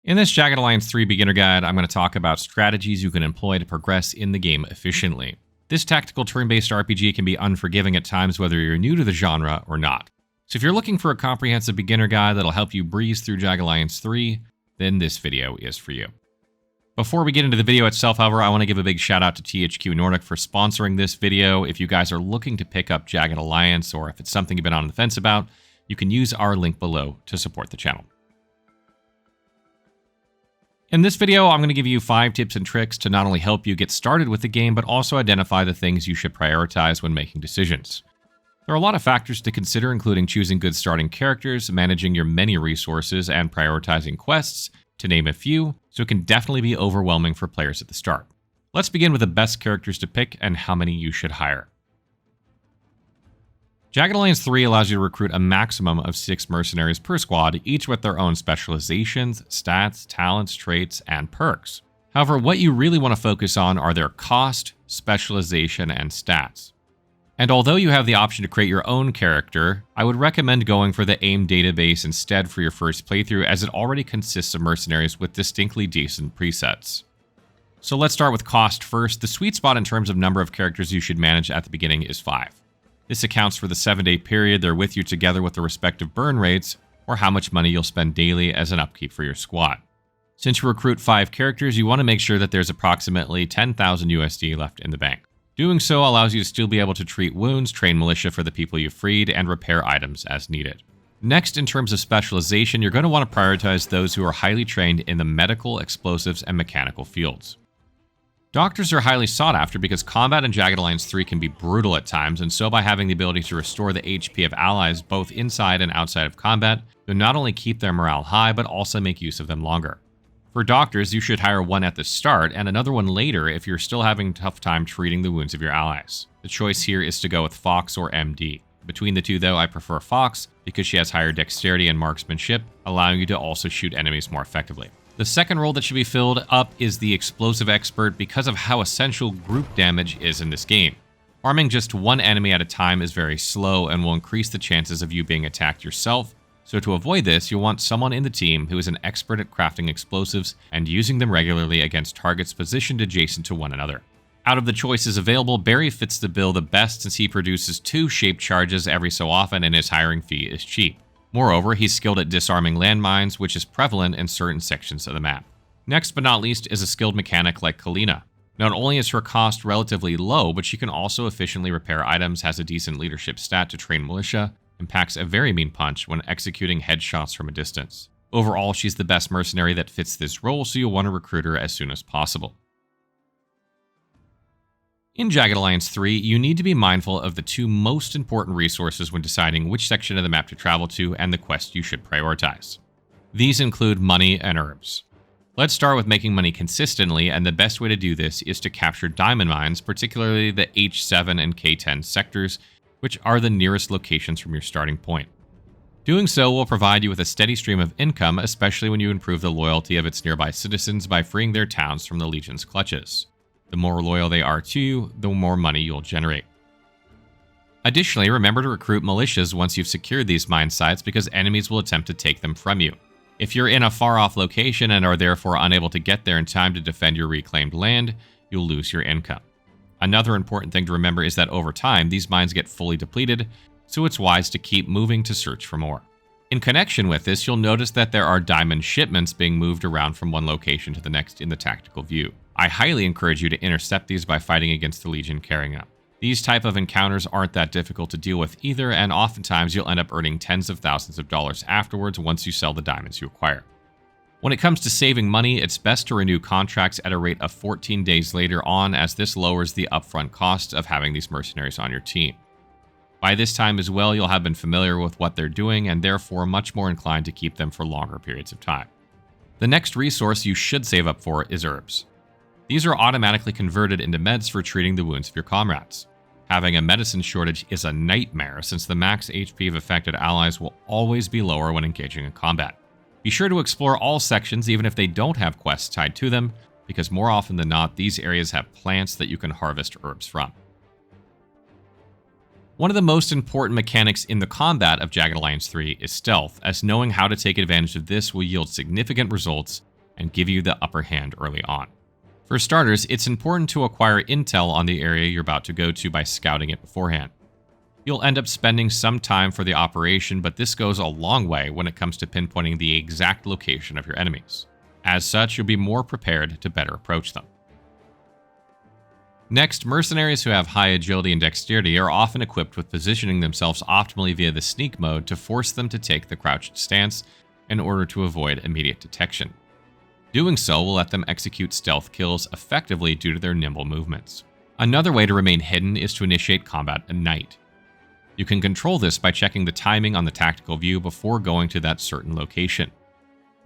In this Jagged Alliance 3 beginner guide, I'm going to talk about strategies you can employ to progress in the game efficiently. This tactical turn-based RPG can be unforgiving at times whether you're new to the genre or not. So if you're looking for a comprehensive beginner guide that'll help you breeze through Jagged Alliance 3, then this video is for you. Before we get into the video itself, however, I want to give a big shout out to THQ Nordic for sponsoring this video. If you guys are looking to pick up Jagged Alliance, or if it's something you've been on the fence about, you can use our link below to support the channel. In this video, I'm going to give you 5 tips and tricks to not only help you get started with the game, but also identify the things you should prioritize when making decisions. There are a lot of factors to consider, including choosing good starting characters, managing your many resources, and prioritizing quests, to name a few, so it can definitely be overwhelming for players at the start. Let's begin with the best characters to pick and how many you should hire. Jagged Alliance 3 allows you to recruit a maximum of 6 mercenaries per squad, each with their own specializations, stats, talents, traits, and perks. However, what you really want to focus on are their cost, specialization, and stats. And although you have the option to create your own character, I would recommend going for the AIM database instead for your first playthrough, as it already consists of mercenaries with distinctly decent presets. So let's start with cost first. The sweet spot in terms of number of characters you should manage at the beginning is 5. This accounts for the 7-day period they're with you together with the respective burn rates, or how much money you'll spend daily as an upkeep for your squad. Since you recruit 5 characters, you want to make sure that there's approximately 10,000 USD left in the bank. Doing so allows you to still be able to treat wounds, train militia for the people you freed, and repair items as needed. Next, in terms of specialization, you're going to want to prioritize those who are highly trained in the medical, explosives, and mechanical fields. Doctors are highly sought after because combat in Jagged Alliance 3 can be brutal at times, and so by having the ability to restore the HP of allies both inside and outside of combat, you'll not only keep their morale high, but also make use of them longer. For doctors, you should hire one at the start and another one later if you're still having a tough time treating the wounds of your allies. The choice here is to go with Fox or MD. Between the two though, I prefer Fox because she has higher dexterity and marksmanship, allowing you to also shoot enemies more effectively. The second role that should be filled up is the explosive expert because of how essential group damage is in this game. Arming just one enemy at a time is very slow and will increase the chances of you being attacked yourself, so to avoid this, you'll want someone in the team who is an expert at crafting explosives and using them regularly against targets positioned adjacent to one another. Out of the choices available, Barry fits the bill the best since he produces 2 shaped charges every so often and his hiring fee is cheap. Moreover, he's skilled at disarming landmines, which is prevalent in certain sections of the map. Next but not least is a skilled mechanic like Kalina. Not only is her cost relatively low, but she can also efficiently repair items, has a decent leadership stat to train militia, and packs a very mean punch when executing headshots from a distance. Overall, she's the best mercenary that fits this role, so you'll want to recruit her as soon as possible. In Jagged Alliance 3, you need to be mindful of the 2 most important resources when deciding which section of the map to travel to and the quest you should prioritize. These include money and herbs. Let's start with making money consistently, and the best way to do this is to capture diamond mines, particularly the H7 and K10 sectors, which are the nearest locations from your starting point. Doing so will provide you with a steady stream of income, especially when you improve the loyalty of its nearby citizens by freeing their towns from the Legion's clutches. The more loyal they are to you, the more money you'll generate. Additionally, remember to recruit militias once you've secured these mine sites because enemies will attempt to take them from you. If you're in a far-off location and are therefore unable to get there in time to defend your reclaimed land, you'll lose your income. Another important thing to remember is that over time, these mines get fully depleted, so it's wise to keep moving to search for more. In connection with this, you'll notice that there are diamond shipments being moved around from one location to the next in the tactical view. I highly encourage you to intercept these by fighting against the Legion carrying them. These type of encounters aren't that difficult to deal with either, and oftentimes you'll end up earning tens of thousands of dollars afterwards once you sell the diamonds you acquire. When it comes to saving money, it's best to renew contracts at a rate of 14 days later on, as this lowers the upfront cost of having these mercenaries on your team. By this time as well, you'll have been familiar with what they're doing and therefore much more inclined to keep them for longer periods of time. The next resource you should save up for is herbs. These are automatically converted into meds for treating the wounds of your comrades. Having a medicine shortage is a nightmare since the max HP of affected allies will always be lower when engaging in combat. Be sure to explore all sections even if they don't have quests tied to them, because more often than not, these areas have plants that you can harvest herbs from. One of the most important mechanics in the combat of Jagged Alliance 3 is stealth, as knowing how to take advantage of this will yield significant results and give you the upper hand early on. For starters, it's important to acquire intel on the area you're about to go to by scouting it beforehand. You'll end up spending some time for the operation, but this goes a long way when it comes to pinpointing the exact location of your enemies. As such, you'll be more prepared to better approach them. Next, mercenaries who have high agility and dexterity are often equipped with positioning themselves optimally via the sneak mode to force them to take the crouched stance in order to avoid immediate detection. Doing so will let them execute stealth kills effectively due to their nimble movements. Another way to remain hidden is to initiate combat at night. You can control this by checking the timing on the tactical view before going to that certain location.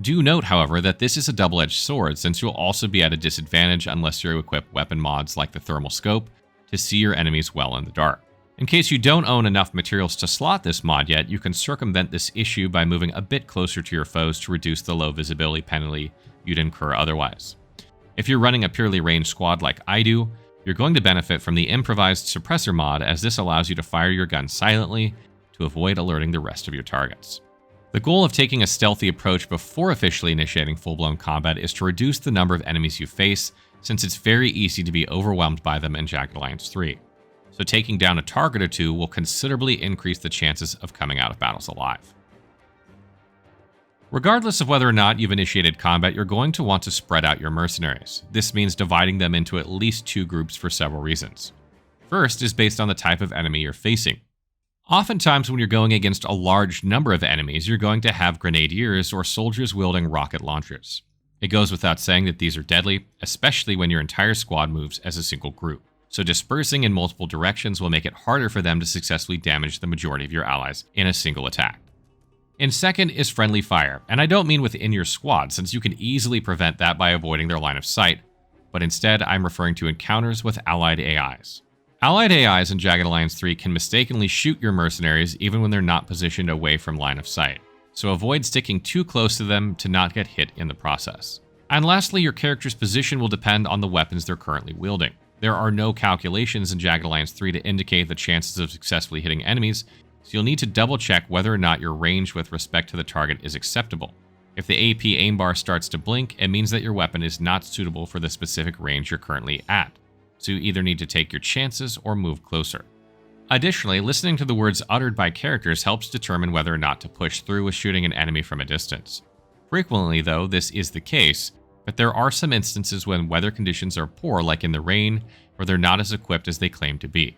Do note, however, that this is a double-edged sword, since you'll also be at a disadvantage unless you equip weapon mods like the thermal scope to see your enemies well in the dark. In case you don't own enough materials to slot this mod yet, you can circumvent this issue by moving a bit closer to your foes to reduce the low visibility penalty you'd incur otherwise. If you're running a purely ranged squad like I do, you're going to benefit from the improvised suppressor mod, as this allows you to fire your gun silently to avoid alerting the rest of your targets. The goal of taking a stealthy approach before officially initiating full-blown combat is to reduce the number of enemies you face, since it's very easy to be overwhelmed by them in Jagged Alliance 3. So taking down a target or two will considerably increase the chances of coming out of battles alive. Regardless of whether or not you've initiated combat, you're going to want to spread out your mercenaries. This means dividing them into at least 2 groups for several reasons. First is based on the type of enemy you're facing. Oftentimes when you're going against a large number of enemies, you're going to have grenadiers or soldiers wielding rocket launchers. It goes without saying that these are deadly, especially when your entire squad moves as a single group. So dispersing in multiple directions will make it harder for them to successfully damage the majority of your allies in a single attack. And second is friendly fire, and I don't mean within your squad, since you can easily prevent that by avoiding their line of sight, but instead I'm referring to encounters with allied AIs. Allied AIs in Jagged Alliance 3 can mistakenly shoot your mercenaries even when they're not positioned away from line of sight, so avoid sticking too close to them to not get hit in the process. And lastly, your character's position will depend on the weapons they're currently wielding. There are no calculations in Jagged Alliance 3 to indicate the chances of successfully hitting enemies, so you'll need to double check whether or not your range with respect to the target is acceptable. If the AP aim bar starts to blink, it means that your weapon is not suitable for the specific range you're currently at, so you either need to take your chances or move closer. Additionally, listening to the words uttered by characters helps determine whether or not to push through with shooting an enemy from a distance. Frequently, though, this is the case, but there are some instances when weather conditions are poor, like in the rain, where they're not as equipped as they claim to be.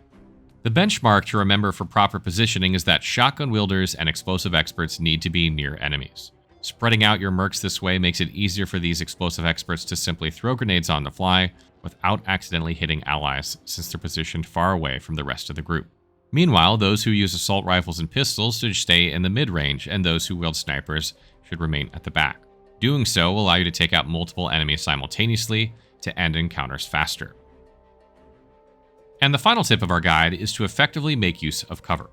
The benchmark to remember for proper positioning is that shotgun wielders and explosive experts need to be near enemies. Spreading out your mercs this way makes it easier for these explosive experts to simply throw grenades on the fly without accidentally hitting allies, since they're positioned far away from the rest of the group. Meanwhile, those who use assault rifles and pistols should stay in the mid-range, and those who wield snipers should remain at the back. Doing so will allow you to take out multiple enemies simultaneously to end encounters faster. And the final tip of our guide is to effectively make use of cover.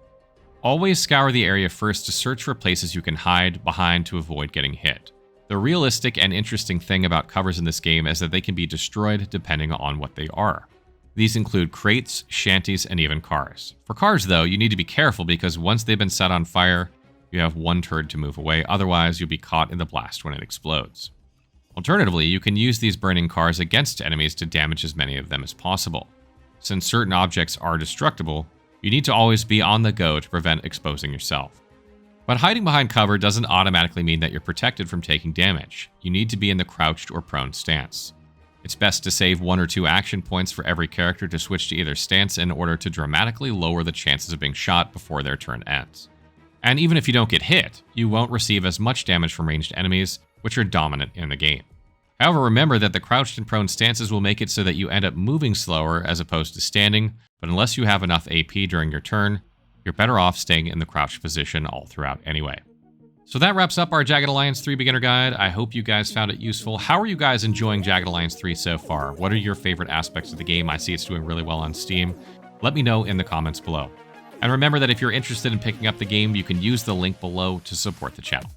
Always scour the area first to search for places you can hide behind to avoid getting hit. The realistic and interesting thing about covers in this game is that they can be destroyed depending on what they are. These include crates, shanties, and even cars. For cars, though, you need to be careful because once they've been set on fire, you have one turn to move away, otherwise you'll be caught in the blast when it explodes. Alternatively, you can use these burning cars against enemies to damage as many of them as possible. Since certain objects are destructible, you need to always be on the go to prevent exposing yourself. But hiding behind cover doesn't automatically mean that you're protected from taking damage. You need to be in the crouched or prone stance. It's best to save 1 or 2 action points for every character to switch to either stance in order to dramatically lower the chances of being shot before their turn ends. And even if you don't get hit, you won't receive as much damage from ranged enemies, which are dominant in the game. However, remember that the crouched and prone stances will make it so that you end up moving slower as opposed to standing, but unless you have enough AP during your turn, you're better off staying in the crouched position all throughout anyway. So that wraps up our Jagged Alliance 3 beginner guide. I hope you guys found it useful. How are you guys enjoying Jagged Alliance 3 so far? What are your favorite aspects of the game? I see it's doing really well on Steam. Let me know in the comments below. And remember that if you're interested in picking up the game, you can use the link below to support the channel.